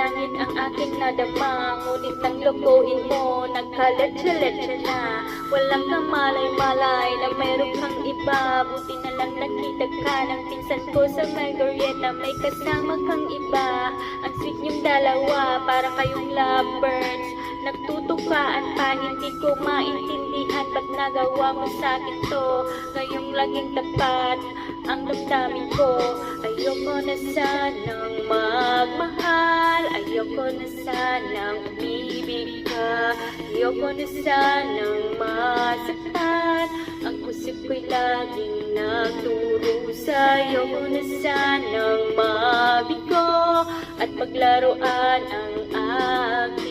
panalangin ang aking nadama. Ngunit nang lokohin mo, nagkaletsa-letsa na. Walang kamalay-malay na mayroon kang iba. Buti na lang nakita ka ng pinsan ko sa Margareta. May kasama kang iba. Ang sweet niyong dalawa, para kayong lovebirds. Nagtutukaan pa, hindi ko maintindihan ba't nagawa mo sa'kin to. Ngayong laging tapat ang damdamin ko. Ayoko na sanang magmahal, ayoko na sanang umibig ka, ayoko na sanang masaktan. Ang puso ko'y laging nagdurusa. Ayoko na sanang mabigo at paglaruan ang aking